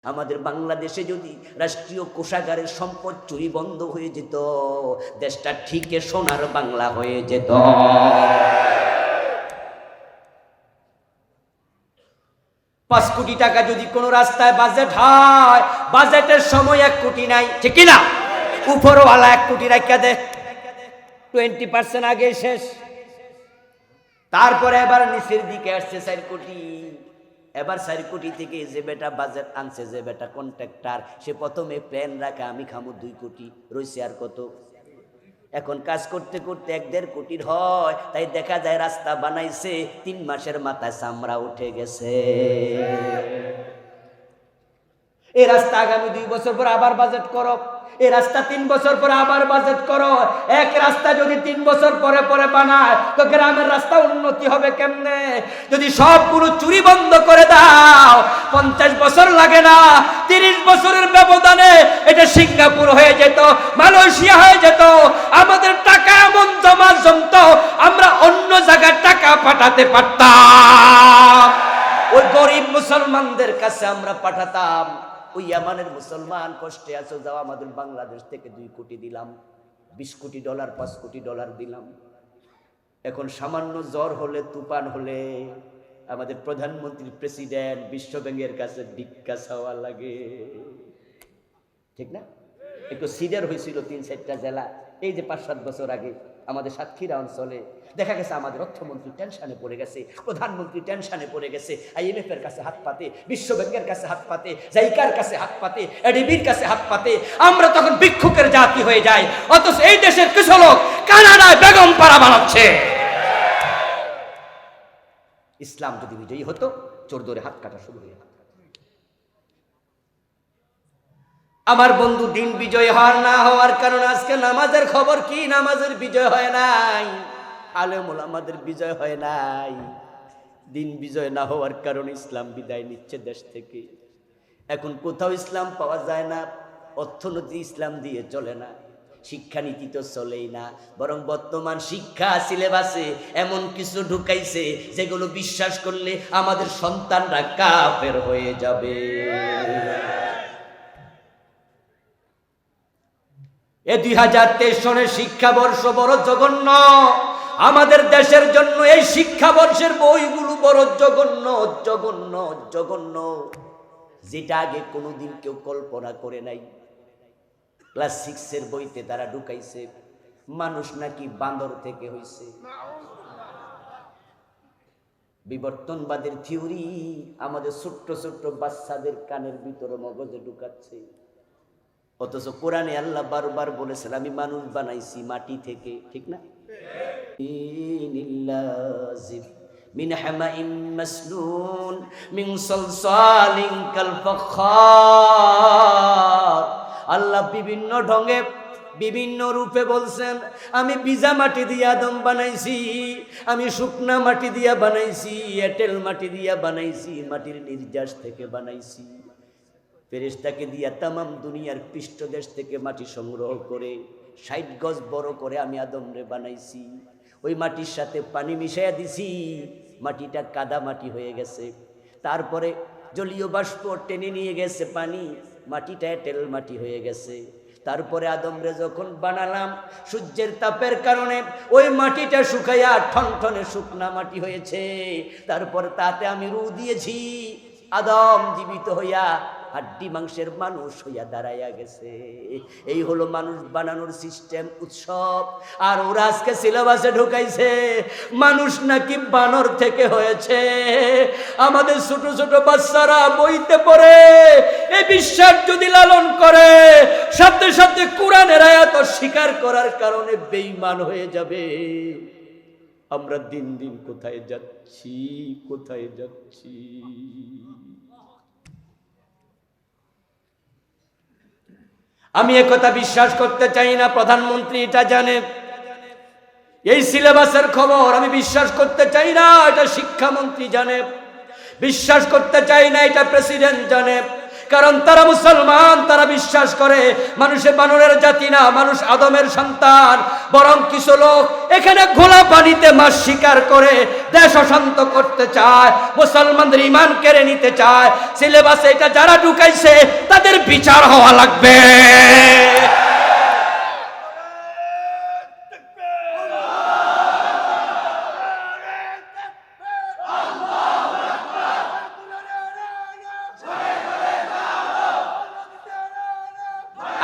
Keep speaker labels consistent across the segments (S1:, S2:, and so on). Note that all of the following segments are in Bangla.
S1: আমাদের বাংলাদেশে যদি রাষ্ট্রীয় কোষাগারের সম্পদ চুরি বন্ধ হয়ে যেত, দেশটা ঠিকই সোনার বাংলা হয়ে যেত। 5 কোটি টাকা যদি কোনো রাস্তায় বাজেট হয়, বাজেটের সময় 1 কোটি নাই, ঠিক না? উপরওয়ালা 1 কোটি রাখা দেয়, 20% আগে শেষ। তারপরে এবার নিচের দিকে আসছে 4 কোটি। এবার 4 কোটি থেকে যে বেটা বাজেট আনছে, যে বেটা কন্ট্রাক্টর, সে প্রথমে প্ল্যান রাখা আমি খামু 2 কোটি, রয়েছে আর কত। এখন কাজ করতে করতে 1-1.5 কোটির হয়, তাই দেখা যায় রাস্তা বানাইছে 3 মাসের মাথায় চামড়া উঠে গেছে। এই রাস্তা আগামী 2 বছর পর আবার বাজেট করো, এই রাস্তা 3 বছর পরে আবার বাজেট করো। এক রাস্তা যদি 3 বছর পরে পরে বানায়, তো গ্রামের রাস্তা উন্নতি হবে কেমনে? যদি সবগুলো চুরি বন্ধ করে দাও, 50 বছর লাগে না, 30 বছরের ব্যবধানে এটা সিঙ্গাপুর হয়ে যেত, মালয়েশিয়া হয়ে যেত। আমাদের টাকা এমন জমতো, আমরা অন্য জায়গায় টাকা পাঠাতে পারতাম। ওই গরিব মুসলমানদের কাছে আমরা পাঠাতাম। ওই ইয়ামানের মুসলমান কষ্টে আছো, যাও আমাদের বাংলাদেশ থেকে 2 কোটি দিলাম, 20 কোটি ডলার, 5 কোটি ডলার দিলাম। এখন সামান্য জ্বর হলে, তুফান হলে আমাদের প্রধানমন্ত্রী, প্রেসিডেন্ট বিশ্ব ব্যাংকের কাছে ভিক্ষা চাওয়া লাগে, ঠিক না? একটু সিডার হয়েছিল 3-4টা জেলা, এই যে 5-7 বছর আগে আমাদের সাতক্ষীরা অঞ্চলে। দেখা গেছে আমাদের অর্থমন্ত্রী টেনশনে পড়ে গেছে, প্রধানমন্ত্রী টেনশনে পড়ে গেছে, IMF এর কাছে হাত পাতে, বিশ্ব ব্যাংকের কাছে হাত পাতে, জাইকার কাছে হাত পাতে, ADBর কাছে হাত পাতে। আমরা তখন ভিক্ষুকের জাতি হয়ে যাই, অথচ এই দেশের কিছু লোক কানাডায় বেগম পাড়া বানাচ্ছে। ইসলাম যদি বিজয়ী হতো, চোর ধরে হাত কাটা শুরু হয়ে যেত। আমার বন্ধু, দিন বিজয় হওয়ার না হওয়ার কারণ আজকে নামাজের খবর কি? নামাজের বিজয় হয় নাই, আলেম ওলামাদের বিজয় হয় নাই। দিন বিজয় না হওয়ার কারণে ইসলাম বিদায় নিচ্ছে দেশ থেকে। এখন কোথাও ইসলাম পাওয়া যায় না, অর্থনীতি ইসলাম দিয়ে চলে না, শিক্ষানীতি তো চলেই না, বরং বর্তমান শিক্ষা সিলেবাসে এমন কিছু ঢুকাইছে যেগুলো বিশ্বাস করলে আমাদের সন্তানরা কাফের হয়ে যাবে। এই 2023 সনের শিক্ষাবর্ষ বড় জঘন্য আমাদের দেশের জন্য। এই শিক্ষাবর্ষের বইগুলো বড় জঘন্য জঘন্য জঘন্য, যেটা আগে কোনোদিন কেউ কল্পনা করে নাই। ক্লাস 6 বইতে তারা ঢুকাইছে মানুষ নাকি বান্দর থেকে হইছে। বিবর্তনবাদের থিওরি আমাদের ছোট্ট ছোট্ট বাচ্চাদের কানের ভিতরে মগজে ঢুকাচ্ছে। অথচ কোরআনে আল্লাহ বারবার বলেছেন আমি মানুষ বানাইছি মাটি থেকে, ঠিক না? মিন হামাইম মাসনুন মিন সালসালিন কাল ফাখার। আল্লাহ বিভিন্ন ঢঙে বিভিন্ন রূপে বলছেন আমি ভিজা মাটি দিয়ে আদম বানাইছি, আমি শুকনা মাটি দিয়া বানাইছি, এঁটেল মাটি দিয়া বানাইছি, মাটির নির্যাস থেকে বানাইছি। ফেরেশতাকে দিয়া তামাম দুনিয়ার পৃষ্ঠদেশ থেকে মাটি সংগ্রহ করে 60 গজ বড় করে আমি আদমরে বানাইছি। ওই মাটির সাথে পানি মিশাইয়া দিছি, মাটিটা কাদা মাটি হয়ে গেছে। তারপরে জলীয় বাষ্প টেনে নিয়ে গেছে পানি, মাটিটা এঁটেল মাটি হয়ে গেছে। তারপরে আদমরে যখন বানালাম, সূর্যের তাপের কারণে ওই মাটিটা শুকাইয়া ঠনঠনে শুকনা মাটি হয়েছে। তারপর তাতে আমি রূহ দিয়েছি, আদম জীবিত হইয়া হাড্ডি মাংসের মানুষ হইয়া দাঁড়াইয়া গেছে। এই হলো মানুষ বানানোর সিস্টেম, উৎসব। আর ওরা আজকে সিলেবাসে ঢুকাইছে মানুষ নাকি বানর থেকে হয়েছে। আমাদের ছোট ছোট বাচ্চারা বইতে পড়ে এই বিশ্বাস যদি লালন করে, সাথে সাথে কোরআনের আয়াত স্বীকার করার কারণে বেঈমান হয়ে যাবে। আমরা দিন দিন কোথায় যাচ্ছি, কোথায় যাচ্ছি? আমি একথা বিশ্বাস করতে চাই না, প্রধানমন্ত্রী এটা জানে। এই সিলেবাসের খবর আমি বিশ্বাস করতে চাই না, এটা শিক্ষামন্ত্রী জানে। বিশ্বাস করতে চাই না, এটা প্রেসিডেন্ট জানে। কারণ তারা মুসলমান, তারা বিশ্বাস করে মানুষে বানরের জাতি না, মানুষ আদমের সন্তান। বরং কিছু লোক এখানে ঘোলা পানিতে মাছ শিকার করে দেশ অশান্ত করতে চায়, মুসলমানদের ঈমান কেড়ে নিতে চায়। সিলেবাসে এটা যারা ঢুকাইছে তাদের বিচার হওয়া লাগবে।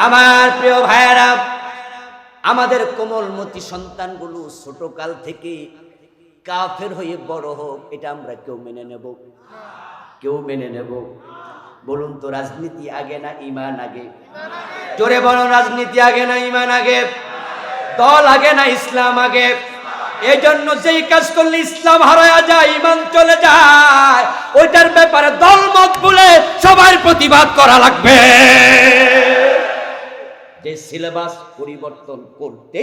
S1: আমার প্রিয় ভাইয়েরা, আমাদের কোমলমতি সন্তানগুলো ছোটকাল থেকে কাফের হয়ে বড় হোক, এটা আমরা কেউ মেনে নেব? কেউ মেনে নেব? বলুন তো, রাজনীতি আগে না ঈমান আগে? জোরে বলুন, রাজনীতি আগে না ঈমান আগে? দল আগে না ইসলাম আগে? এই জন্য যেই কাজ করলে ইসলাম হারায়া যায়, ঈমান চলে যায়, ওইটার ব্যাপারে দলমত ভুলে সবার প্রতিবাদ করা লাগবে। যে সিলেবাস পরিবর্তন করতে